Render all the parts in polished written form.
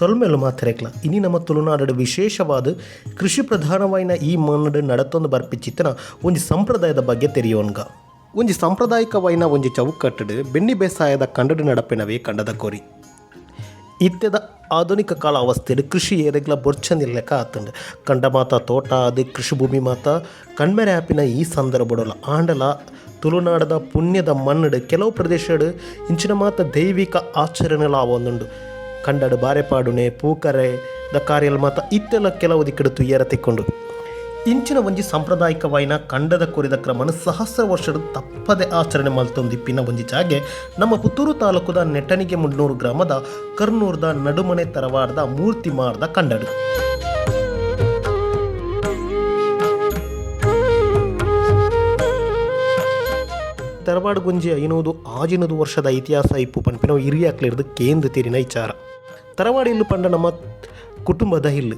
ಸೊಲ್ಮೆಲು ಮಾತ್ರೆಕ್ಲ ಇನಿ ನಮ್ಮ ತುಳುನಾಡು ವಿಶೇಷವಾದ ಕೃಷಿ ಪ್ರಧಾನವಾಯಿನ ಈ ಮನ್ನಡು ನಡತೊಂದು ಬರ್ಪಿಚ್ಚಿತ್ತಿನ ಒಂಜಿ ಸಂಪ್ರದಾಯದ ಬಗ್ಗೆ ತೆರೆಯೋನ್ಗ. ಒಂಜಿ ಸಾಂಪ್ರದಾಯಿಕವಾಯಿನ ಒಂಜಿ ಚೌಕಟ್ಟಡು ಬೆನ್ನಿ ಬೇಸಾಯದ ಕಂಡಡು ನಡಪಿನವೇ ಕಂಡದ ಕೊರಿ. ಇತ್ತೆದ ಆಧುನಿಕ ಕಾಲ ಅವಸ್ಥೆಡು ಕೃಷಿ ಏರೆಗ್ಲ ಬೊರ್ಚಂದಿರ್ಲೆಕ್ಕ ಆತಂಡು ಕಂಡ ಮಾತ ತೋಟ ಅದು ಕೃಷಿ ಭೂಮಿ ಮಾತ ಕಣ್ಮೆರೆ ಆಪಿನ ಈ ಸಂದರ್ಭಡೋಲ್ಲ ಆಂಡಲ ತುಳುನಾಡದ ಪುಣ್ಯದ ಮಣ್ಣಡು ಕೆಲವು ಪ್ರದೇಶಡು ಇಂಚಿನ ಮಾತ ದೈವಿಕ ಆಚರಣೆಲ ಆವೊಂದುಂಡು ಕಂಡಡು ಬಾರೆಪಾಡುನೆ ಪೂಕರೆ ದ ಕಾರ್ಯಲ್ ಮಾತ ಇತ್ತೆಲ್ಲ ಕೆಲವು ದಿಕ್ಕಡು ತುಯ್ಯರ ತೆಕ್ಕೊಂಡು ಇಂಚಿನ ಒಂಜಿ ಸಾಂಪ್ರದಾಯಿಕವಾಯಿನ ಕಂಡದ ಕೊರಿದ ಕ್ರಮನ ಸಹಸ್ರ ವರ್ಷದ ತಪ್ಪದೆ ಆಚರಣೆ ಮಲ್ತೊಂದಿಪ್ಪಿನ ಒಂಜಿ ಜಾಗೆ ನಮ್ಮ ಪುತ್ತೂರು ತಾಲೂಕುದ ನೆಟ್ಟಣಿಗೆ ಮುಡ್ನೂರು ಗ್ರಾಮದ ಕರ್ನೂರ್ದ ನಡುಮನೆ ತರವಾರದ ಮೂರ್ತಿ ಮಾರ್ದ ಕಂಡಡು. ತರವಾಡು ಗುಂಜಿ 500 ವರ್ಷದ ಇತಿಹಾಸ ಇಪ್ಪು ಪನ್ಪಿನ ಹಿರಿಯಾಕ್ಲಿರ್ದು ಕೇಂದ್ರ ತೀರಿನ ವಿಚಾರ. ತರವಾಡು ಇಲ್ಲು ಪಂಡ ನಮ್ಮ ಕುಟುಂಬದ ಇಲ್ಲು.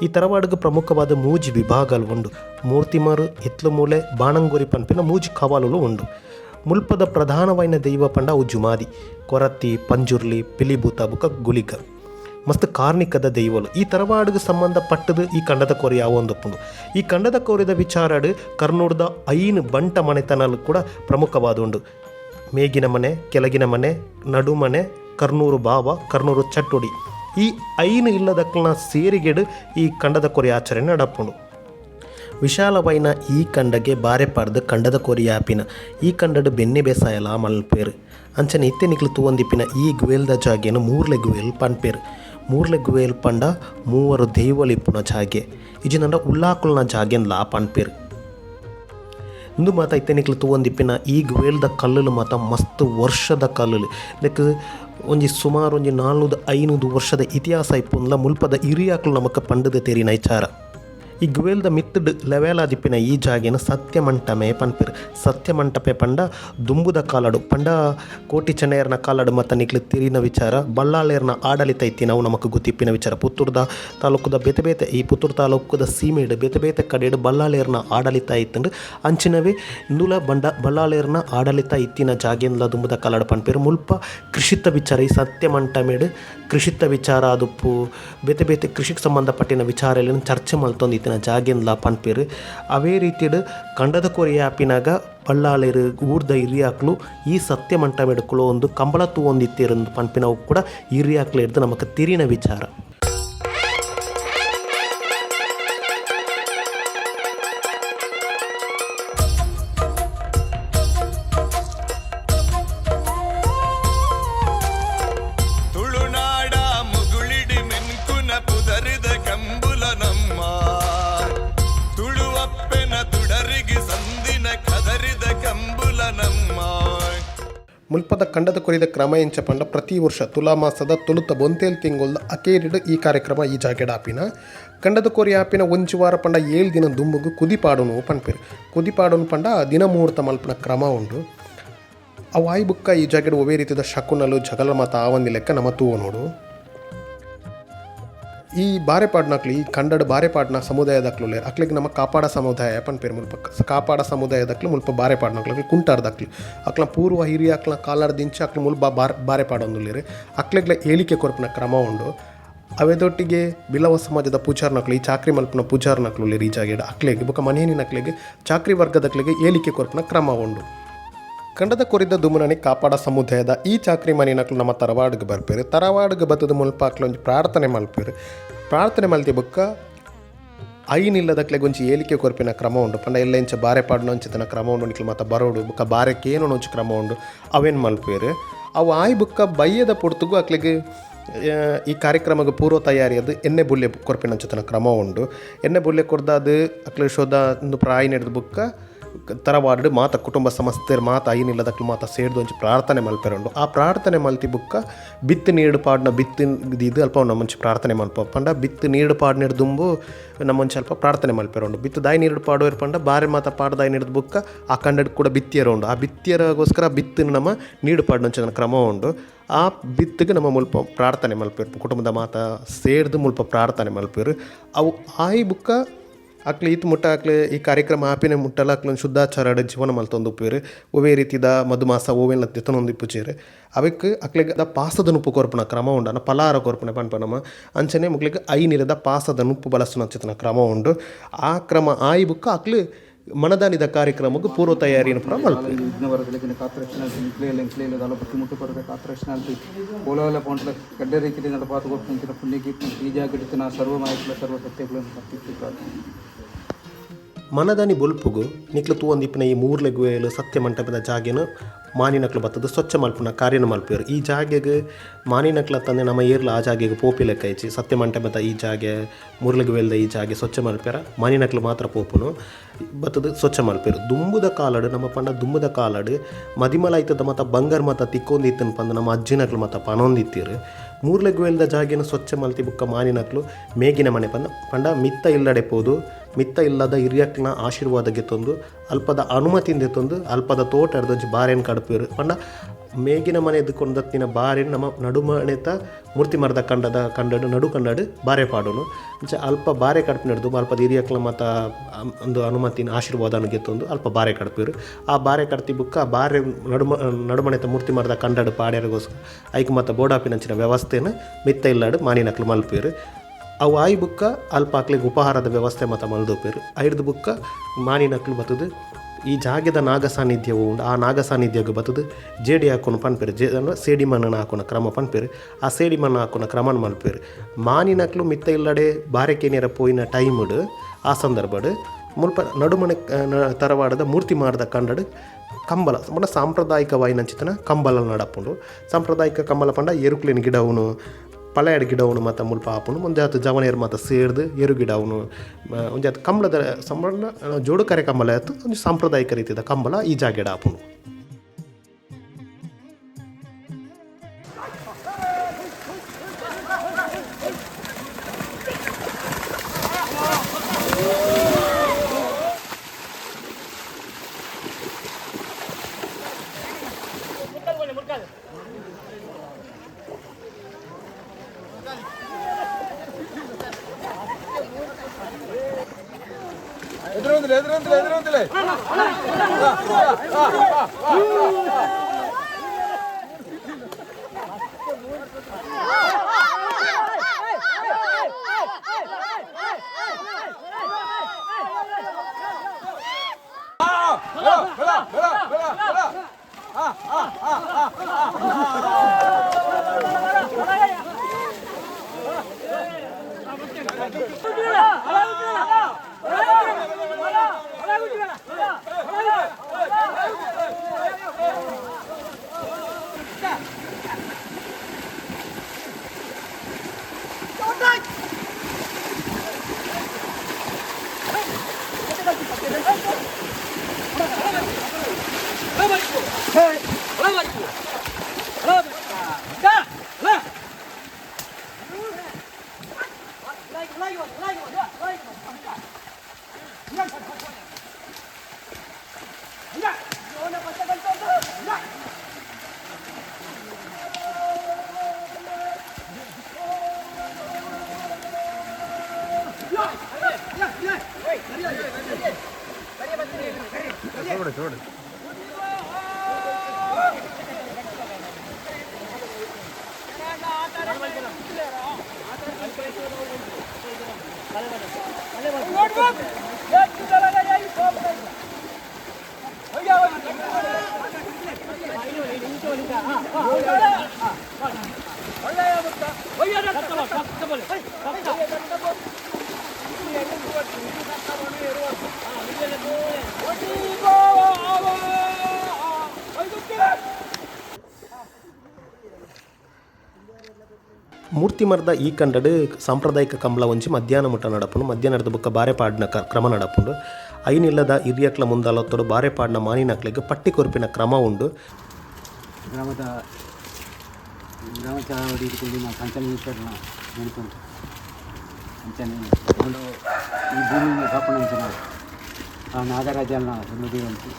ಈ ತರವಾಡಿಗೆ ಪ್ರಮುಖವಾದ ಮೂಜಿ ವಿಭಾಗಗಳು ಉಂಡು. ಮೂರ್ತಿಮಾರು ಎತ್ಲು ಮೂಲೆ ಬಾಣಂಗೋರಿ ಪನ್ಪಿನ ಮೂಜಿ ಕವಾಲುಲು ಉಂಡು. ಮುಲ್ಪದ ಪ್ರಧಾನವಾಯಿನ ದೈವ ಪಂಡ ಅವು ಜುಮಾದಿ ಕೊರತಿ ಪಂಜುರ್ಲಿ ಪಿಲಿಭೂತ ಬುಕ ಗುಲಿಗ ಮಸ್ತ್ ಕಾರ್ಣಿಕದ ದೈವಲು. ಈ ತರವಾಡಿಗೆ ಸಂಬಂಧಪಟ್ಟದು ಈ ಕಂಡದ ಕೋರಿ ಯಾವೊಂದಪ್ಪುಂಡು. ಈ ಕಂಡದ ಕೋರಿದ ವಿಚಾರಡು ಕರ್ನೂರ್ದ 5 ಬಂಟ ಮನೆತನಲು ಕೂಡ ಪ್ರಮುಖವಾದ ಉಂಡು. ಮೇಗಿನ ಮನೆ, ಕೆಳಗಿನ ಮನೆ, ನಡುಮನೆ, ಕರ್ನೂರು ಬಾವ, ಕರ್ನೂರು ಚಟ್ಟುಡಿ ಈ 5 ಇಲ್ಲದಕ್ಕನ ಸೇರಿಗೆಡು ಈ ಕಂಡದ ಕೊರಿ ಆಚರಣೆ ನಡಪುಂಡು. ವಿಶಾಲವಾಯಿನ ಈ ಕಂಡಗೆ ಬಾರೆ ಪಾಡ್ದು ಕಂಡದ ಕೊರಿ ಆಪಿನ ಈ ಕಂಡಡು ಬೆನ್ನೆ ಬೇಸಾಯಲ ಮಲ್ಪೇರು ಅಂಚನೆ ಇತ್ತೆ ನಿಕ್ಲು ತೂವಂದಿಪ್ಪಿನ ಈ ಗುವೇಲ್ದ ಜಾಗೆನು ಮೂರ್ಲೆ ಗುವೇಲ್ ಪನ್ಪೇರು. ಮೂರ್ಲೆ ಗುವೇಲ್ ಪಂಡ 3 ದೈವಲಿಪ್ಪುನ ಜಾಗೆ ಇಜಿನಂಡ ಉಲ್ಲಾಕುಲ್ನ ಜಾಗೆನ್ಲ ಪನ್ಪೇರು. ಇಂದು ಮಾತ ಇತ್ತೆ ನಿಕ್ಲು ತೂವಂದಿಪ್ಪಿನ ಈ ಗುವೇಲ್ದ ಕಲ್ಲುಲು ಮಾತ ಮಸ್ತ್ ವರ್ಷದ ಕಲ್ಲುಲು ಲೈಕ್ ಒಂಜಿ ಸುಮಾರು ಒಂಜಿ 400-500 ವರ್ಷದ ಇತಿಹಾಸ ಇಪ್ಪುಂಡ್ಲ ಮುಲ್ಪದ ಹಿರಿಯಾಕ್ಲು ನಮಕ್ ಪಂಡದ ತೆರಿನ ವಿಚಾರ. ಈ ಗುವೇಲ್ದ ಮಿತ್ತಡ್ ಲೆವೆಲಾದಿಪ್ಪಿನ ಈ ಜಾಗೆನ ಸತ್ಯಮಂಟಪೆ ಪನ್ಪೇರು. ಸತ್ಯಮಂಟಪೆ ಪಂಡ ದುಂಬುದ ಕಾಲಡು ಪಂಡ ಕೋಟಿ ಚೆನ್ನಯ್ಯರ್ನ ಕಾಲಡು ಮತ್ತು ನಿಕ್ಲು ತಿರಿನ ವಿಚಾರ. ಬಳ್ಳಾಳೇರ್ನ ಆಡಳಿತ ಇತ್ತಿ ನಾವು ನಮಕ್ ಗೊತ್ತಿಪ್ಪಿನ ವಿಚಾರ. ಪುತ್ತೂರ್ದ ತಾಲೂಕುದ ಬೇತೆ ಈ ಪುತ್ತೂರು ತಾಲೂಕುದ ಸೀಮೆಡು ಬೇತೆ ಕಡೆಡು ಬಳ್ಳಾಳೇರ್ನ ಆಡಳಿತ ಇತ್ತಂಡು ಅಂಚಿನವೇ ಇಂದುಲ ಬಳ್ಳಾಳೇರ್ನ ಆಡಳಿತ ಇತ್ತಿನ ಜಾಗೆನ್ಲ ದುಂಬುದ ಕಾಲಡು ಪನ್ಪೇರು. ಮುಲ್ಪ ಕೃಷಿತ ವಿಚಾರ ಈ ಸತ್ಯಮಂಟಪೆಡು ಕೃಷಿತ ವಿಚಾರ ಅದುಪ್ಪು ಬೇತೆ ಕೃಷಿಗೆ ಸಂಬಂಧಪಟ್ಟಿನ ವಿಚಾರ ಎಲ್ಲ ಚರ್ಚೆ ಮಲ್ತೊಂದಿತ್ತು ಜಾಗೆನ್ಲ ಪನ್ಪೇರು. ಅವೇ ರೀತಿಯಡು ಕಂಡದ ಕೊರಿ ಆಪಿನಾಗ ಬಳ್ಳಾಳೇರು ಊರ್ದ ಹಿರಿಯಾಕ್ಲು ಈ ಸತ್ಯಮಂಟಪ ಎಡ್ಕೊಳ್ಳೋ ಒಂದು ಕಂಬಳ ತೂವೊಂದಿತ್ತೇರಂದು ಪನ್ಪಿನವು ಕೂಡ ಹಿರಿಯಾಕ್ಲು ಹಿಡ್ದು ನಮಕ್ ತಿರಿನ ವಿಚಾರ. ಮುಲ್ಪದ ಕಂಡದ ಕೊರಿದ ಕ್ರಮ ಎಂಚ ಪಂಡ ಪ್ರತಿ ವರ್ಷ ತುಲಾಮಾಸದ ತೊಳುತ ಬೊಂತೇಲ್ ತಿಂಗೊಲ್ದ ಅಕೇರಿಡು ಈ ಕಾರ್ಯಕ್ರಮ ಈ ಜಾಗೆಡ್ ಆಪಿನ ಕಂಡದ ಕೊರಿ ಆಪಿನ ಒಂಜಿ ವಾರ ಪಂಡ 7 ದಿನ ದುಂಬುಗು ಕುದಿಪಾಡುನು ಪನ್ಪೇರು. ಕುದಿಪಾಡುನು ಪಂಡ ದಿನ ಮುಹೂರ್ತ ಮಲ್ಪನ ಕ್ರಮ ಉಂಡು. ಅವು ಆಯ್ ಬುಕ್ಕ ಈ ಜಾಗೆಡ್ ಒವೇ ರೀತಿಯ ಶಕುನಲು ಜಗಲ ಮಾತ ಆವಂದಿ ಲೆಕ್ಕ ನಮ್ಮ ತೂವ ನೋಡು. ಈ ಬಾರೆಪಾಡ್ನಕ್ಲು ಈ ಕಂಡಡು ಬಾರೆಪಾಡ್ನ ಸಮುದಾಯದಕ್ಲು ಅಕ್ಲಿಗೆ ನಮ್ಮ ಕಾಪಾಡ ಸಮುದಾಯ ಪನ್ಪೇರು. ಮುಲ್ಪ ಕಾಪಾಡ ಸಮುದಾಯದಕ್ಲು ಮುಲ್ಪ ಬಾರೆಪಾಡ್ನಕ್ಲು ಕುಂಟಾರ್ದಕ್ಲು ಅಕ್ಲ ಪೂರ್ವ ಹಿರಿಯ ಅಕ್ಲ ಕಾಲಾರ್ದಿಂಚ ಅಕ್ಲು ಮುಲ್ಪ ಬಾರೆಪಾಡೊಂದುಲ್ಲೇರು ಅಕ್ಲೆಗ್ಲ ಏಳಿಕೆ ಕೊರಪಿನ ಕ್ರಮ ಉಂಡು. ಅವೆದೊಟ್ಟಿಗೆ ಬಿಲವ ಸಮಾಜದ ಪೂಜಾರ್ನಕ್ಲು ಈ ಚಾಕ್ರಿ ಮಲ್ಪನ ಪೂಜಾರ್ನಕ್ಲು ಈ ಜಾಗೆಡ್ ಅಕ್ಲೆಗೆ ಬೊಕ ಮನೇನಿನಕ್ಲೆಗೆ ಚಾಕ್ರಿ ವರ್ಗದಕ್ಲೆಗೆ ಏಳಿಕೆ ಕೊರಪಿನ ಕ್ರಮ ಉಂಡು. ಕಂಡದ ಕೊರಿದ ದುಮುನನೆ ಕಾಪಾಡ ಸಮುದಾಯದ ಈ ಚಾಕ್ರಿ ಮನೆನಕ್ಲು ನಮ್ಮ ತರವಾಡಿಗೆ ಬರ್ಪೇರು. ತರವಾಡಿಗೆ ಬತ್ತದ ಮುಲ್ಪ ಅಕ್ಲು ಒಂಜಿ ಪ್ರಾರ್ಥನೆ ಮಲ್ಪೇರು. ಪ್ರಾರ್ಥನೆ ಮಲ್ತಿ ಬುಕ್ಕ 5 ಇಲ್ಲದಕ್ಲೆಗೆ ಒಂಜಿ ಏಳಿಕೆ ಕೊರಪಿನ ಕ್ರಮ ಉಂಡು. ಪಂಡ ಎಲ್ಲ ಇಂಚ ಬಾರೆ ಪಾಡ್ನ ಒಂಚಿತನ ಕ್ರಮ ಉಂಡು ನಿಕ್ಲು ಮಾತ ಬರೋಡು ಬುಕ್ಕ ಬಾರೆಕ್ಕೆ ಏನೋ ಒಂಚು ಕ್ರಮ ಉಂಡು ಅವೇನು ಮಲ್ಪೇರು. ಅವು ಆಯ್ ಬುಕ್ಕ ಬಯ್ಯದ ಪೊಡ್ತುಗು ಅಕ್ಲಿಗೆ ಈ ಕಾರ್ಯಕ್ರಮಕ್ಕೆ ಪೂರ್ವ ತಯಾರಿಯದು ಎಣ್ಣೆ ಬುಲ್ಲೆ ಕೊರಪಿನ ಒಂಚಿತನ ಕ್ರಮ ಉಂಡು. ಎಣ್ಣೆ ಬುಲ್ಲೆ ಕೊರ್ದ ಅದು ಅಕ್ಲೆ ಶೋಧ ಒಂದು ಪ್ರಾಯ ನಡೆದ ಬುಕ್ಕ ತರವಾಡು ಮಾತ ಕುಟುಂಬ ಸಮಸ್ಯೆರು ಮಾತ 5 ಇಲ್ಲದಕ್ಲು ಮಾತ ಸೇಡ್ದು ಒಂಚಿ ಪ್ರಾರ್ಥನೆ ಮಲ್ಪೆರುಂಡು. ಆ ಪ್ರಾರ್ಥನೆ ಮಲ್ತಿ ಬುಕ್ಕ ಬಿತ್ತು ನೀಡು ಪಾಡ್ನ ಬಿತ್ತು ಇದು ಅಲ್ಪ ನಮ್ಮಂಚಿ ಪ್ರಾರ್ಥನೆ ಮಲ್ಪ ಪಂಡ ಬಿತ್ತು ನೀಡು ಪಾಡ್ನಿಡ್ ದುಂಬು ನಮ್ಮಂಚಿ ಅಲ್ಪ ಪ್ರಾರ್ಥನೆ ಮಲ್ಪೆರುಂಡು. ಬಿತ್ತು ದಾಯಿ ನೀಡು ಪಾಡುವೇರು ಪಂಡ ಬಾರೆ ಮಾತ ಪಾಡ್ದಾಯಿ ನೀಡಿದ ಬುಕ್ಕ ಆ ಕಂಡಡ್ ಕೂಡ ಬಿತ್ತಿಯರು ಉಂಡು. ಆ ಬಿತ್ತಿಯರಗೋಸ್ಕರ ಬಿತ್ತಿನ ನಮ್ಮ ನೀಡು ಪಾಡ್ನಂಚಿನ ಕ್ರಮ ಉಂಡು. ಆ ಬಿತ್ತಿಗೆ ನಮ್ಮ ಮುಲ್ಪ ಪ್ರಾರ್ಥನೆ ಮಲ್ಪೇರು. ಕುಟುಂಬದ ಮಾತ ಸೇಡ್ದು ಮುಲ್ಪ ಪ್ರಾರ್ಥನೆ ಮಲ್ಪೇರು. ಅವು ಆಯ್ ಬುಕ್ಕ ಅಕ್ಲು ಈತ್ ಮುಟ್ಟ ಅಕ್ಲು ಈ ಕಾರ್ಯಕ್ರಮ ಆಪಿನ ಮುಟ್ಟಲ್ಲ ಅಕ್ಲೊಂದು ಶುದ್ಧಾಚಾರ ಜೀವನ ಮಲ್ತೊಂದು ಉಪ್ಪೇರು ಒವೇ ರೀತಿದ ಮಧುಮಾಸ ಓವೆಲ್ಲ ತಿತ್ತನೊಂದು ಇಪ್ಪುಚೇರು ಅವಕ್ಕೆ ಅಕ್ಲಿಗೆ ದ ಪಾಸದ ನುಪ್ಪು ಕೊರ್ಪುನ ಕ್ರಮ ಉಂಡು ಪಲಾರ ಕೊರ್ಪುನ ಪನ್ಪನಮ್ಮ ಅಂಚನೆ ಮುಗ್ಲಿಗೆ ಐನಿರದ ಪಾಸದ ನುಪ್ಪು ಬಳಸುನ ಚಿತ್ತನ ಕ್ರಮ ಉಂಡು ಆ ಕ್ರಮ ಆಯಿ ಬುಕ್ಕ ಅಕ್ಲು ಮನದಾನಿದ ಕಾರ್ಯಕ್ರಮಕ್ಕೆ ಪೂರ್ವ ತಯಾರಿಯನ್ನು ಪುರ ಮಲ್ಪೆ ವಿಘ್ನವರಗಳಿಗೆ ಕಾತ್ರಕ್ಷಣ ಇಂಕ್ಲೇಲು ದಾಲ ಪ್ರತಿಮುಟ್ಟು ಪಡೆದ ಕಾತ್ರಕ್ಷಣ ಅಂತ ಪೋಲವಲ್ಲ ಪೌಂಟ್ಲ ಗಡ್ಡ ರೀತಿಯಲ್ಲಿ ನಡಪಾತು ಕೊಡ್ತಂತಿನ ಪುಣ್ಯಕೀರ್ತಿ ಬೀಜಾಗಿಡ್ತಿನ ಸರ್ವ ಮಾಹಿತಿಗಳ ಸರ್ವ ಸತ್ಯಗಳನ್ನು ತಪ್ಪಿತ್ತು ಮನದಾನಿ ಬೊಲ್ಪುಗು ನಿಕ್ಲು ತೂವೊಂದಿಪ್ಪಿನ ಈ ಮೂರ್ಲೆಗುವೇಲು ಸತ್ಯ ಮಂಟಪದ ಜಾಗೆನು ಮಾನಿನಕ್ಲು ಬತ್ತದು ಸ್ವಚ್ಛ ಮಲ್ಪುನ ಕಾರ್ಯನ ಮಲ್ಪೇರು ಈ ಜಾಗೆಗೆ ಮಾನಿನಕ್ಲ ತಂದೆ ನಮ್ಮ ಏರ್ಲ ಆ ಜಾಗೆಗೆ ಪೋಪಿ ಲೆಕ್ಕ ಇಚ್ಚಿ ಸತ್ಯ ಮಂಟಪದ ಈ ಜಾಗೆ ಮೂರ್ಲೆಗುವೇಲ್ದ ಈ ಜಾಗೆ ಸ್ವಚ್ಛ ಮಲ್ಪೇರ ಮಾನಿನಕ್ಲು ಮಾತ್ರ ಪೋಪುನು ಬತ್ತದು ಸ್ವಚ್ಛ ಮಲ್ಪೇರು ದುಂಬುದ ಕಾಲಡು ನಮ್ಮ ಪಂಡ ದುಂಬುದ ಕಾಲಡು ಮದಿಮಲ ಐತದ ಮತ್ತ ಬಂಗಾರ ಮತ ತಿಕ್ಕೊಂದಿತ್ತನ್ ಪಂದು ನಮ್ಮ ಅಜ್ಜಿನಕ್ಲು ಮತ್ತ ಪನೊಂದಿತ್ತೀರು ಮೂರ್ಲೆಗುವೇಲ್ದ ಜಾಗೆನ ಸ್ವಚ್ಛ ಮಲ್ತಿ ಬುಕ್ಕ ಮಾನಿನಕ್ಲು ಮೇಗಿನ ಮನೆ ಪಂಡ ಮಿತ್ತ ಇಲ್ಲಡೆ ಪೋದು ಮಿತ್ತ ಇಲ್ಲದ ಹಿರಿಯಕ್ನ ಆಶೀರ್ವಾದಕ್ಕೆ ತಂದು ಅಲ್ಪದ ಅನುಮತಿಯಿಂದ ತಂದು ಅಲ್ಪದ ತೋಟ ಹಿಡ್ದೊಂಚು ಬಾರೇನು ಕಡಪೇರು ಪಂಡ ಮೇಗಿನ ಮನೆ ಎದ್ದುಕೊಂಡತ್ತಿನ ಬಾರೇನು ನಮ್ಮ ನಡುಮಣೆತ ಮೂರ್ತಿ ಮರದ ಕಂಡಡು ನಡು ಕಂಡಡು ಬಾರೆ ಪಾಡೋನು ಅಂಚೆ ಅಲ್ಪ ಬಾರೆ ಕಡಪಿನ ಹಿಡ್ದು ಅಲ್ಪದ ಹಿರಿಯಕ್ಲ ಮತ್ತು ಒಂದು ಅನುಮತಿನ ಆಶೀರ್ವಾದನ ಗೆತ್ತೊಂದು ಅಲ್ಪ ಬಾರೆ ಕಡಪೇರು ಆ ಬಾರೆ ಕಡ್ತಿ ಬುಕ್ಕ ಬಾರೆ ನಡುಮಣೆತ ಮೂರ್ತಿ ಮರದ ಕಂಡಡು ಪಾಡ್ಯಾರಿಗೋಸ್ಕರ ಐಕ್ ಮತ್ತು ಬೋಡಾಪಿನಂಚಿನ ವ್ಯವಸ್ಥೆನ ಮಿತ್ತ ಇಲ್ಲಾಡು ಮಾನಿನಕ್ಲು ಮಲ್ಪೇರು ಅವು ಆಯಿ ಬುಕ್ಕ ಅಲ್ಪ ಹಾಕ್ಲಿಕ್ಕೆ ಉಪಹಾರದ ವ್ಯವಸ್ಥೆ ಮತ್ತು ಮಲ್ದೋಪೇರು ಐದು ಬುಕ್ಕ ಮಾನಿನಕ್ಲು ಬತ್ತದು ಈ ಜಾಗದ ನಾಗ ಸಾನ್ನಿಧ್ಯವು ಉಂಡು ಆ ನಾಗ ಸಾನ್ನಿಧ್ಯಗೆ ಬತ್ತದು ಜೇಡಿ ಹಾಕೊಂಡು ಪನ್ಪೇರು ಅಂದ್ರೆ ಸೇಡಿ ಮಣ್ಣನ್ನು ಹಾಕೋಣ ಕ್ರಮ ಪನ್ಪೇರು ಆ ಸೇಡಿ ಮಣ್ಣು ಹಾಕೋಣ ಕ್ರಮನ ಮಲ್ಪೇರು ಮಾನಿನಕ್ಲು ಮಿತ್ತ ಇಲ್ಲಡೆ ಬಾರೆಕೇನಿಯರ ಪೋಯಿನ ಟೈಮುಡು ಆ ಸಂದರ್ಭಡು ಮುಲ್ಪ ನಡುಮನೆ ತರವಾಡದ ಮೂರ್ತಿ ಮಾಡಿದ ಕಂಡಡು ಕಂಬಲ ಪಂಡ ಸಾಂಪ್ರದಾಯಿಕವಾಗಿ ನಂಚಿತನ ಕಂಬಲ ನಡಪುಂಡು ಸಾಂಪ್ರದಾಯಿಕ ಕಂಬಲ ಪಂಡ ಎರುಕ್ಲಿನ ಗಿಡವನು ಪಳೆಯಡ್ ಗಿಡವನು ಮತ್ತು ಮುಲ್ಪ ಹಾಪುಂಡು ಮುಂಜಾತು ಜವನೇರು ಮತ್ತು ಸೇರ್ದು ಎರು ಗಿಡವನು ಒಂಜಾತು ಕಂಬಳದ ಸಂಬಳ ಜೋಡು ಕರೆ ಕಂಬಳ ಆಯ್ತು ಒಂದು ಸಾಂಪ್ರದಾಯಿಕ ರೀತಿಯ ಕಂಬಳ ಈ ಜಾಗೆಡ ಹಾಪುಂಡು ಎದುರೊಂದಿಲ್ಲ చూడు ಮೂರ್ತಿ ಮರದ ಈ ಕಂಡಡು ಸಾಂಪ್ರದಾಯಿಕ ಕಂಬಳ ಒಂಜಿ ಮಧ್ಯಾಹ್ನ ಮುಟ್ಟ ನಡಪುಂಡು ಮಧ್ಯಾಹ್ನ ನಡೆದ ಬುಕ್ಕ ಬಾರೆ ಪಾಡಿನ ಕ್ರಮ ನಡಪುಂಡು ಐನಿಲ್ಲದ ಹಿರಿಯಕ್ಲ ಮುಂದಾಲತ್ತೋಡು ಬಾರೆ ಪಾಡಿನ ಮಾನಿನಕ್ಲಿಗೆ ಪಟ್ಟಿ ಕೊರ್ಪಿನ ಕ್ರಮ ಉಂಡು. ಗ್ರಾಮದ ಗ್ರಾಮ ಚಳವಳಿಯಲ್ಲಿ ನಾವು ಪಂಚಲಿಂಗೇಶ್ವರನ ನೆನಪುಂಟು ಅಂಚನೆ ಒಂದು ಈ ಭೂಮಿನ ಕಾಪಣಂಚಿನ ಆ ನಾಗರಾಜನ ಸನ್ನಿಧಿ ಉಂಟು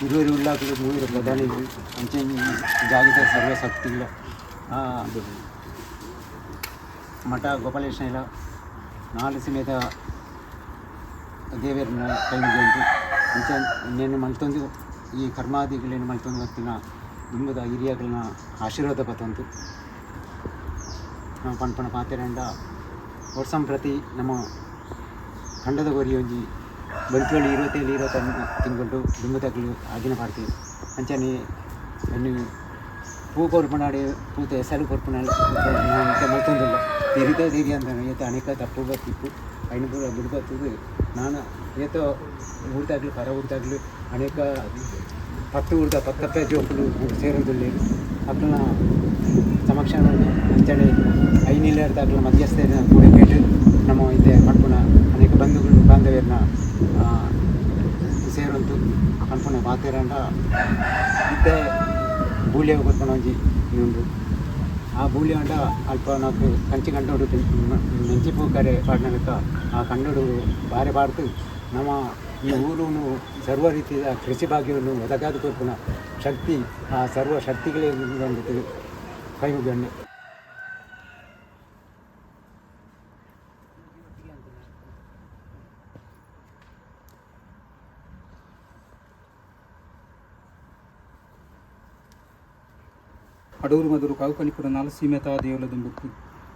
ಇರುವರು ಉಳ್ಳಾಕಲು ಮೂವಿರ ಪ್ರಧಾನಿ ಅಂಚೆ ಜಾಗದ ಸರ್ವಶಕ್ತಿಗಳ ಮಠ ಗೋಪಾಲೇಶ್ವರ ನಾಲ್ಕು ಸಮೇತ ದೇವರನ್ನ ಕೈ ಮುಗಿಯುಂಟು ಅಂಚ ಇನ್ನೇನು ಮಲ್ತೊಂದು ಈ ಕರ್ಮಾದಿಗಳೇನು ಮಲ್ತೊಂದು ಹೊತ್ತಿನ ದುಂಬದ ಹಿರಿಯಗಳನ್ನ ಆಶೀರ್ವಾದ ಪತ್ತಂತು ನಾವು ಪಣಪಣ ಪಾತೆರಂಡ ವರ್ಷಂ ಪ್ರತಿ ನಮ್ಮ ಖಂಡದ ಗೊರಿ ಒಂಜಿ ಬಂಟ್ವಳ್ಳಿ 27-28 ತಿಂಗಳು ದುಂಬದಗಳು ಆಗಿನ ಪಾಡ್ತೀವಿ ಅಂಚನೆ ಎನ್ನು ಪೂ ಕೊರ್ಪಣಾಡಿ ಪೂತ ಹೆಸರು ಕೊರ್ಪಣ ಮಲ್ತೊಂದಿಲ್ಲ ತಿರಿದ ತಿರಿ ಅಂತ ಈತ ಅನೇಕ ತಪ್ಪು ಬರ್ತಿತ್ತು ಐನು ಪೂರ ಬಿಡ್ಬತ್ತದು ನಾನು ಈತ ಊರ್ದಾಗಲಿ ಪರ ಊರ್ದಾಗಲಿ ಅನೇಕ 10 ಊರ್ದ 10 ಜೋಕುಲು ಸೇರೋದಿಲ್ಲ ಅಕ್ಕನ ಸಮಕ್ಷ ಅಂಚನೆ ಐನಿಲ್ಲದಾಗಲ ಮಧ್ಯಸ್ಥೆ ಕೂಡ ಕೇಟು ನಮ್ಮ ಇದೆ ಪಂಪುನ ಅನೇಕ ಬಂಧುಗಳು ಬಾಂಧವ್ಯರನ್ನ ಸೇರಂತು ಪಂಪುನ ಮಾತೇರಂಡ ಇದ್ದ ಬೂಳಿಯ ಗೊತ್ತನ ಒಂಜಿ ಇನ್ನೊಂದು ಆ ಬೂಳಿ ಅಂಡ ಅಲ್ಪ ನಾಲ್ಕು ಕಂಚಿ ಕಂಡೋಡು ಮೆಂಚಿ ಪೂಕರೆ ಪಾಡ್ನಕ ಆ ಕಂಡೋಡು ಬಾರೆ ಬಾಡ್ತು ನಮ್ಮ ಈ ಊರನ್ನು ಸರ್ವ ರೀತಿಯ ಕೃಷಿ ಭಾಗ್ಯವನ್ನು ಒದಗಾದ ಕೊರ್ಪುನ ಶಕ್ತಿ ಆ ಸರ್ವ ಶಕ್ತಿಗಳೇ ಬಂದಿತ್ತು ಕೈ ಮುಗಿಯಣ್ಣೆ ಅಡೂರು ಮಧುರು ಕಾವುಕಣಿಪುರ ನಾಲಸೀಮೆತ ದೇವಲ ದುಂಬಿಡ್ತು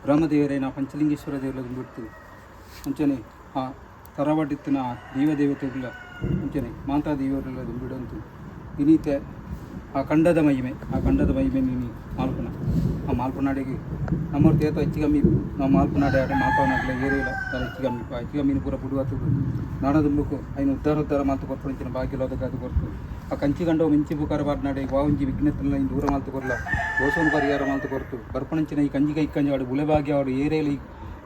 ಬ್ರಹ್ಮದೇವರೇನ ಪಂಚಲಿಂಗೇಶ್ವರ ದೇವಲ ದುಂಬಿಡ್ತು ಅಂಚನೆ ಆ ತರವಡಿತ್ತಿನ ದೇವದೇವತೆಗಳ ಅಂಚನೆ ಮಾತಾ ದೇವರೆಲ್ಲ ದುಂಬಿಡಂತು ಇನ್ನೀತೆ ಆ ಕಂಡದ ಮಹಿಮೆ ನೀನು ಮಾಲ್ಪನ ಆ ಮಾಲ್ಪನಾಡಿಗೆ ನಮ್ಮವ್ರ ತೇತ ಹೆಚ್ಚಿಗಮ್ಮಿ ನಾವು ಮಾಲ್ಪನಾಡೆ ಆಡ ಮಾಲ್ಪನಾಡಲ ಏರಿಲ್ಲ ತರ ಹೆಚ್ಚಿಗಮ್ಮಿನ ಪೂರ ಬುಡುವತ್ತದು ನಾನದುಂಬುಕು ಐನು ಉದ್ಧಾರ ಮಾತು ಕೊರ್ಪಣಿಂಚಿನ ಭಾಗ್ಯಲೋದಕ್ಕೆ ಅದು ಕೊರ್ತು ಆ ಕಂಚಿ ಗಂಡವು ಮಿಂಚಿ ಬುಕಾರ ಬಾಡ್ನಾಡೆ ವಾವಂಜಿ ವಿಘ್ನತನ ಇನ್ನು ದೂರ ಮಾಲ್ತು ಕೊರಲ ದೋಸೋನು ಪರಿಹಾರ ಮಾಲ್ತು ಕೊರ್ತು ಬರ್ಪಣಿಂಚಿನ ಈ ಕಂಜಿಗೆ ಇಕ್ಕಂಜಿ ಆಡು ಬುಳೆಭಾಗ್ಯ ಆಡು ಏರಿಯಲಿ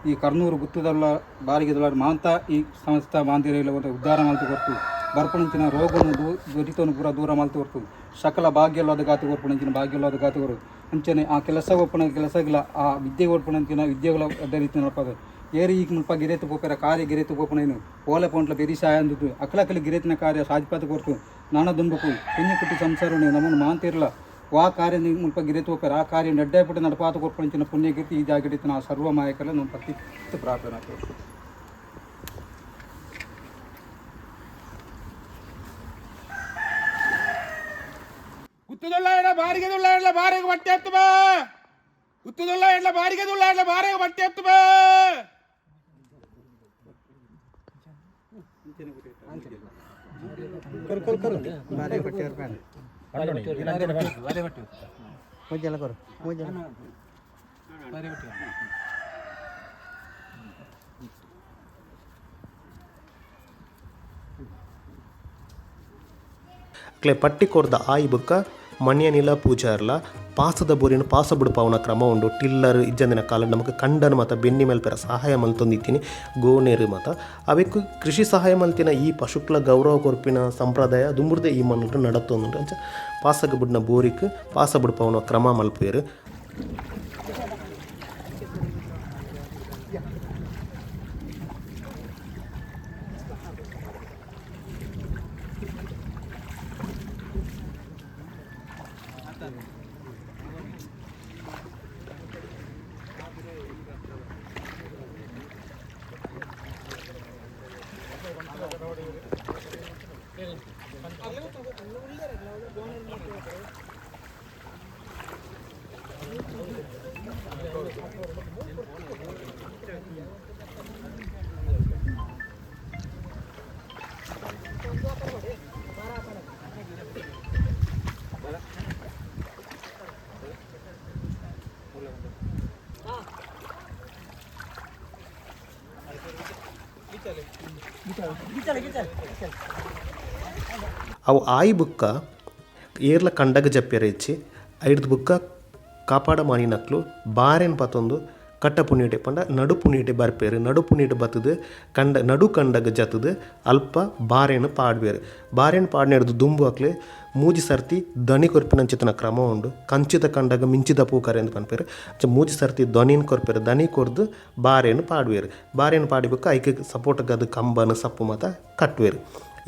ಈ ಕರ್ನೂರು ಗುತ್ತದಲ್ಲ ಬಾರಿಗೆದಲಾಡು ಮಾಂತ ಈ ಸಂಸ್ಥಾ ಮಾಂದಿರೆಲ್ಲ ಒಂದು ಉದ್ಧಾರ ಮಾಲ್ತು ಕೊರ್ತು ಬರ್ಪಣಿಂಚಿನ ರೋಗವನ್ನು ದುರಿತವನ್ನು ಪೂರ ದೂರ ಮಾಲ್ತು ಕೊರ್ತು ಸಕಲ ಭಾಗ್ಯಲ್ಲದ ಗಾತು ಕೊರ್ಪಣಿಂಚಿನ ಭಾಗ್ಯಲ್ಲದ ಗಾತುಗಳು ಅಂಚನೆ ಆ ಕೆಲಸ ಒಪ್ಪಣ ಕೆಲಸಗಳ ಆ ವಿದ್ಯೆ ಒಪ್ಪಣಂಚಿನ ವಿದ್ಯೆಗಳ ಅದೇ ರೀತಿ ನೋಡ್ಪದ ಏರಿ ಈಗ ಮುಲ್ಪ ಗಿರೇತು ಪೋಪರ ಕಾರ್ಯ ಗಿರೇತು ಪೋಪನೇನು ಓಲೆ ಪೋಂಟ್ಲ ಬೆರಿಸಾಯ ಅಂದಿದ್ದು ಅಕ್ಕಲಕ್ಕಲಿ ಗಿರೇತಿನ ಕಾರ್ಯ ಸಾಧಿಪಾತ ಕೊರ್ತು ನಾನ ದುಂಬಕು ಪುಣ್ಯ ಕುಟ್ಟಿ ಸಂಸಾರನೇ ನಮ್ಮನ್ನು ಮಾಂತಿರಲ್ಲ ವಾ ಕಾರ್ಯ ಮುಲ್ಪ ಗಿರೇತು ಹೋಗ್ಯಾರ ಆ ಕಾರ್ಯ ನಡ್ಡಾಯ್ಪಟ್ಟು ನಡಪಾತ ಕೊರ್ಪಣಿಂಚಿನ ಪುಣ್ಯ ಕೀರ್ತಿ ಈ ಜಾಗಿಡಿತಿನ ಆ ಸರ್ವ ಮಾಯಕಲ್ಲ ನಮ್ಮ ಪ್ರತಿ ಪ್ರಾರ್ಥನಾ ಗುತ್ತದುಳ್ಳ ಎಡ್ಲ ಬಾರಿಗೆದುಳ್ಳ ಎಡ್ಲ ಬಾರಿಗೆ ಬಟ್ಟೆ ಎತ್ತು ಬಾ ಗುತ್ತದುಳ್ಳ ಎಡ್ಲ ಬಾರಿಗೆದುಳ್ಳ ಎಡ್ಲ ಬಾರಿಗೆ ಬಟ್ಟೆ ಎತ್ತು ಬಾ ಅಕ್ಲೆ ಪಟ್ಟಿ ಕೊರ್ದ ಆಯಿ ಬುಕ್ಕ ಮಣ್ಯನಿಲ ಪೂಜಾರ್ಲ ಪಾಸದ ಬೋರಿನ ಪಾಸ ಬಿಡುಪವನ ಕ್ರಮ ಉಂಡು ಟಿಲ್ಲರ್ ಇಜ್ಜಂದಿನ ಕಾಲ ನಮಗೆ ಕಂಡನ ಮತ್ತು ಬೆನ್ನಿ ಮೇಲೆ ಪೆರ ಸಹಾಯ ಮಲ್ತೊಂದಿತ್ತೀನಿ ಗೋನೇರು ಮತ್ತು ಅವಕ್ಕೆ ಕೃಷಿ ಸಹಾಯ ಮಲ್ತಿನ ಈ ಪಶುಕ್ಲ ಗೌರವ ಕೊರ್ಪಿನ ಸಂಪ್ರದಾಯ ದುಂಬುರ್ದೆ ಈ ಮಣ್ಣು ನಡತ್ತೊಂದುಂಟು ಅಂಚ ಪಾಸಗ ಬಿಡ್ನ ಬೋರಿಕ್ ಪಾಸ ಬಿಡುಪವನ ಕ್ರಮ ಮಲ್ಪೇರು ಅವು ಆಯಿ ಬುಕ್ಕ ಏರ್ಲ ಕಂಡಗ ಜಪ್ಪ್ಯರ ಇಚ್ಚಿ ಐಡ್ದು ಬುಕ್ಕ ಕಾಪಾಡ ಮಾನಿನಕ್ಲು ಬಾರೆನ್ ಪತ್ತೊಂದು ಕಟ್ಟ ಪುಣ್ಯಟೆ ಪಂಡ ನಡು ಪುಣ್ಯಟೆ ಬರ್ಪೇರು ನಡು ಪುಣ್ಯಟೆ ಬತ್ತದು ನಡು ಕಂಡಗ ಜತ್ತದು ಅಲ್ಪ ಬಾರೆನ್ ಪಾಡ್ಬೇರು ಬಾರೆನ್ ಪಾಡ್ನೆಡ್ದು ದುಂಬು ಹಾಕ್ಲೆ ಮೂಜಿ ಸರ್ತಿ ಧ್ವನಿ ಕೊರ್ಪಿನಂಚಿತನ ಕ್ರಮ ಉಂಡು ಕಂಚಿತ ಕಂಡಗ ಮಿಂಚಿದ ಪೂಕರೆ ಅಂತ ಪನ್ಪೇರು ಮೂಜಿ ಸರ್ತಿ ಧ್ವನಿನ ಕೊರ್ಪೇರು ಧ್ವನಿ ಕೊರ್ದು ಬಾರೆನ್ ಪಾಡ್ವೇರು ಬಾರೆನ್ ಪಾಡಿಬೇಕು ಐಕೆ ಸಪೋರ್ಟ್ಗೆ ಅದು ಕಂಬನ ಸಪ್ಪು ಮತ್ತು ಕಟ್ವೇರು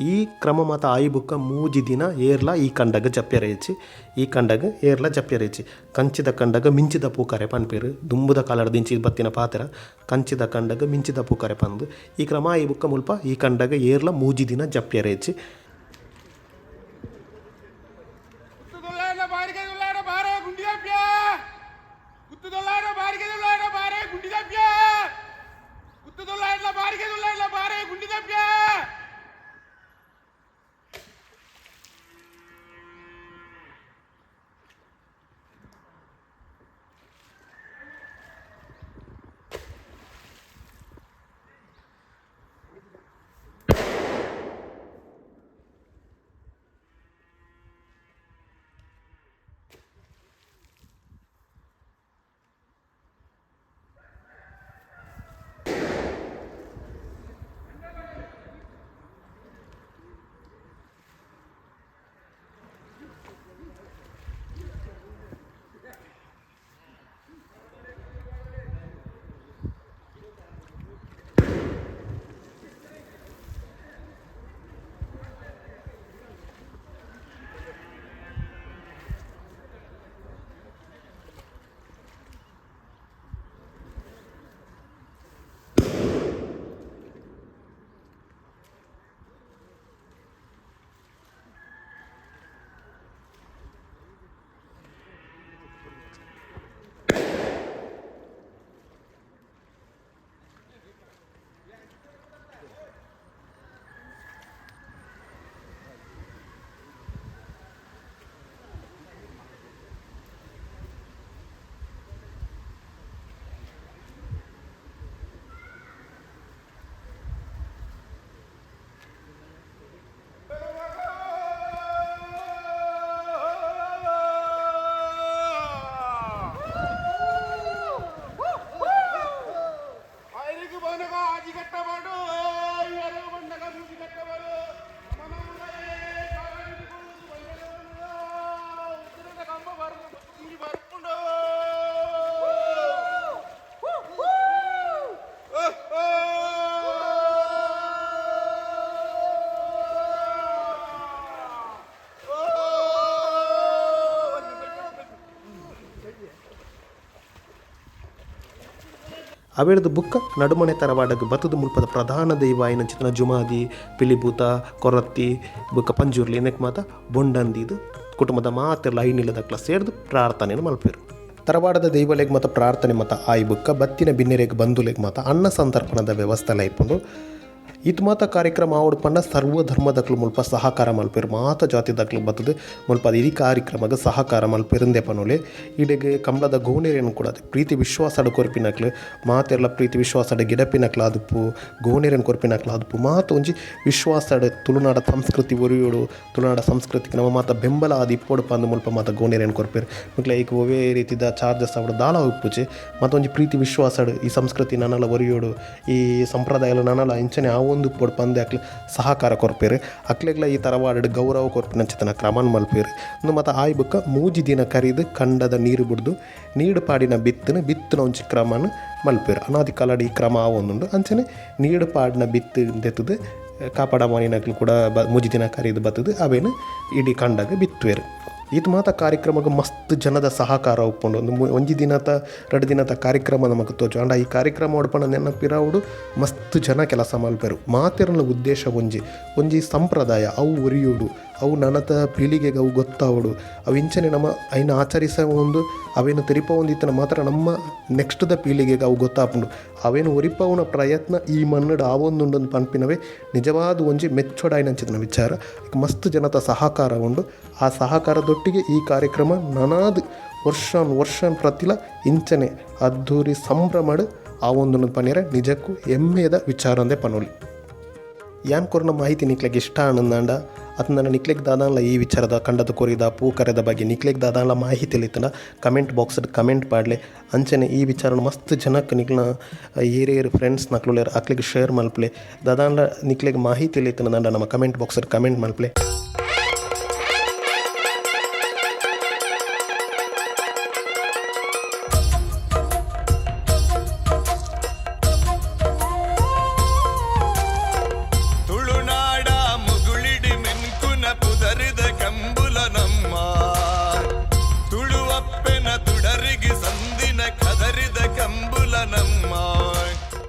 ಈ ಕ್ರಮ ಮತ್ತು ಆಯಿ ಬುಕ್ಕ ಮೂಜಿ ದಿನ ಏರ್ಲ ಈ ಕಂಡಗ ಜಪ್ಯರೇಚಿ ಈ ಕಂಡಗ ಏರ್ಲ ಜಪ್ಯರೇಚಿ ಕಂಚಿದ ಕಂಡಗ ಮಿಂಚಿದ ಪೂಕರೆ ಪನ್ಪೇರು ದುಂಬುದ ಕಾಲದ ದಿಂಚಿ ಬತ್ತಿನ ಪಾತ್ರ ಕಂಚಿದ ಕಂಡಗ ಮಿಂಚಿದ ಪೂಕರೆ ಪಂದು ಈ ಕ್ರಮ ಆಯಿ ಬುಕ್ಕ ಮುಲ್ಪ ಈ ಕಂಡಗ ಏರ್ಲ ಮೂಜಿ ದಿನ ಜಪ್ಯರೇಚಿ ಅವೇಳದು ಬುಕ್ಕ ನಡುಮನೆ ತರವಾಡಗ ಬತ್ತದ ಮುಲ್ಪದ ಪ್ರಧಾನ ದೈವ ಆಯ್ನಂಚಿನ ಜುಮಾದಿ ಪಿಲಿಭೂತ ಕೊರತ್ತಿ ಬುಕ್ಕ ಪಂಜೂರ್ಲಿ ಏನಕ್ಕೆ ಮಾತ ಬೊಂಡಂದಿದು ಕುಟುಂಬದ ಮಾತೆಲ್ಲ ಐನಿಲ್ಲದಕ್ಲ ಸೇರಿದು ಪ್ರಾರ್ಥನೆಯನ್ನು ಮಲ್ಪೇರು ತರವಾಡದ ದೈವಲೆಗ್ ಮತ್ತು ಪ್ರಾರ್ಥನೆ ಮತ್ತು ಆಯ್ ಬುಕ್ಕ ಬತ್ತಿನ ಬಿನ್ನೆರೆಗೆ ಬಂಧುಲೆಗ್ ಮತ್ತು ಅನ್ನ ಸಂತರ್ಪಣದ ವ್ಯವಸ್ಥೆ ಇಟ್ಕೊಂಡು ಇದು ಮಾತ ಕಾರ್ಯಕ್ರಮ ಆವಡು ಪಂಡ ಸರ್ವ ಧರ್ಮದಕ್ಲು ಮುಲ್ಪ ಸಹಕಾರ ಮಲ್ಪೇರು ಮಾತ ಜಾತಿದಕ್ಲು ಬತ್ತದು ಮುಲ್ಪ ಅದು ಈ ಕಾರ್ಯಕ್ರಮಕ್ಕೆ ಸಹಕಾರ ಮಲ್ಪೇರಿಂದೆ ಪನೋಲೆ ಇಡೆಗೆ ಕಮಲದ ಗೋಣೇರೇನು ಕೂಡ ಪ್ರೀತಿ ವಿಶ್ವಾಸದ ಕೊರ್ಪಿನಕ್ಲು ಮಾತೆಲ್ಲ ಪ್ರೀತಿ ವಿಶ್ವಾಸದ ಗಿಡಪಿನಕ್ಲ ಅದುಪು ಗೋಣೇರೇನು ಕೊರ್ಪಿನಕ್ಲ ಅದುಪು ಮಾತು ಒಂಜಿ ವಿಶ್ವಾಸದ ತುಳುನಾಡ ಸಂಸ್ಕೃತಿ ಒರಿಯೋಡು ತುಳುನಾಡ ಸಂಸ್ಕೃತಿಗೆ ನಮ್ಮ ಮಾತ ಬೆಂಬಲ ಅದು ಇಪ್ಪೋಡು ಪಂದು ಮುಲ್ಪ ಮಾತ ಗೋಣೇರೇನು ಕೊರ್ಪೇರು ಮಕ್ಳ ಈಗ ಒವೇ ರೀತಿದ ಚಾರ್ಜಸ್ ಅವಡು ದಾಳ ಉಪ್ಪುಚೆ ಮತ್ತೊಂಜಿ ಪ್ರೀತಿ ವಿಶ್ವಾಸಡು ಈ ಸಂಸ್ಕೃತಿ ನನ್ನಲ್ಲ ಒರಿಯೋಡು ಈ ಸಂಪ್ರದಾಯ ನನ್ನಲ್ಲ ಇಂಚನೆ ಆ ಒಂದು ಪೋಡ್ ಪಂದೆ ಅಕ್ಲೆ ಸಹಕಾರ ಕೊರ್ಪೇರು ಅಕ್ಲೆಗ್ಲ ಈ ತರವಾಡು ಗೌರವ ಕೊರ್ಪಿನಂಚಿತನ ಕ್ರಮನ್ ಮಲ್ಪೇರು ಇನ್ನು ಮತ್ತು ಆಯ್ ಬುಕ್ಕ ಮೂಜಿ ದಿನ ಕರೀದು ಕಂಡದ ನೀರು ಬಿಡ್ದು ನೀಡು ಪಾಡಿನ ಬಿತ್ತನ ಒಂಚಿ ಕ್ರಮನ ಮಲ್ಪೇರು ಅನಾದಿ ಕಾಲಡಿ ಈ ಕ್ರಮ ಆವೊಂದುಂಡು ಅಂಚನೆ ನೀಡು ಪಾಡಿನ ದೆತ್ತದು ಕಾಪಾಡ ಮಣಿನಕ್ಲು ಕೂಡ ಮೂಜಿ ದಿನ ಕರೀದು ಬತ್ತದು ಅವೇನು ಇಡೀ ಕಂಡಾಗ ಬಿತ್ತುವೆರು ಇದು ಮಾತ ಕಾರ್ಯಕ್ರಮಕ್ಕೆ ಮಸ್ತ್ ಜನದ ಸಹಕಾರ ಒಪ್ಕೊಂಡು ಒಂಜಿ ದಿನದ 2 ದಿನದ ಕಾರ್ಯಕ್ರಮ ನಮಗೆ ತೋಚು ಅಂಡ ಈ ಕಾರ್ಯಕ್ರಮ ಒಡ್ಪಣ ನೆನಪಿರಾವುಡು ಮಸ್ತ್ ಜನ ಕೆಲಸ ಮಲ್ಪೇರು ಮಾತಿರನ ಉದ್ದೇಶ ಒಂಜಿ ಸಂಪ್ರದಾಯ ಅವು ಒರಿಯೋಡು ಅವು ನನತ ಪೀಳಿಗೆಗೆ ಅವು ಗೊತ್ತಾವಡು ಅವು ಇಂಚನೆ ನಮ್ಮ ಐನ ಆಚರಿಸ ಒಂದು ಅವೇನು ತೆರಿಪ ಒಂದಿತ್ತನ ಮಾತ್ರ ನಮ್ಮ ನೆಕ್ಸ್ಟ್ದ ಪೀಳಿಗೆಗೆ ಅವು ಗೊತ್ತಾಪುಂಡು ಅವೇನು ಒರಿಪವನ ಪ್ರಯತ್ನ ಈ ಮನ್ನಡು ಆವೊಂದುಂಡೊಂದು ಪನ್ಪಿನವೇ ನಿಜವಾದ ಒಂಜಿ ಮೆಚ್ಚೊಡಾಯ್ನಂಚಿನ ವಿಚಾರ ಮಸ್ತ್ ಜನತ ಸಹಕಾರ ಉಂಡು ಆ ಸಹಕಾರದೊಟ್ಟಿಗೆ ಈ ಕಾರ್ಯಕ್ರಮ ನನಾದು ವರ್ಷ ಪ್ರತಿಲ ಇಂಚನೆ ಅದ್ದೂರಿ ಸಂಭ್ರಮಡು ಆ ಒಂದು ಪನ್ನಿರ ನಿಜಕ್ಕೂ ಹೆಮ್ಮೆಯದ ವಿಚಾರ ಅಂದೇ ಪನೋಲಿ ಯಾನ್ ಕೊರನ ಮಾಹಿತಿ ನಿಕ್ಲೆಗೆ ಇಷ್ಟ ಆನಂದಂಡ ಅದನ್ನ ನಿಕ್ಲೆಗ್ ದಾದಾನ್ಲ ಈ ವಿಚಾರದ ಕಂಡದ ಕೊರಿದ ಪೂಕರೆದ ಬಗ್ಗೆ ನಿಕ್ಲೆಗ್ ದಾದಾನ್ಲ ಮಾಹಿತಿ ಇತ್ತಂಡ ಕಮೆಂಟ್ ಬಾಕ್ಸಲ್ಲಿ ಕಮೆಂಟ್ ಪಾಡ್ಲೆ ಅಂಚನೆ ಈ ವಿಚಾರ ಮಸ್ತ್ ಜನಕ್ಕೆ ನಿಕ್ಲ ಏರೇರು ಫ್ರೆಂಡ್ಸ್ ನಕ್ಲು ಅಕ್ಲಿಗೆ ಶೇರ್ ಮಲ್ಪಲೆ ದಾದಾನ್ಲ ನಿಕ್ಲೆಗ್ ಮಾಹಿತಿ ಇತ್ತಂಡ ನಮ್ಮ ಕಮೆಂಟ್ ಬಾಕ್ಸಲ್ಲಿ ಕಮೆಂಟ್ ಮಲ್ಪಲೆ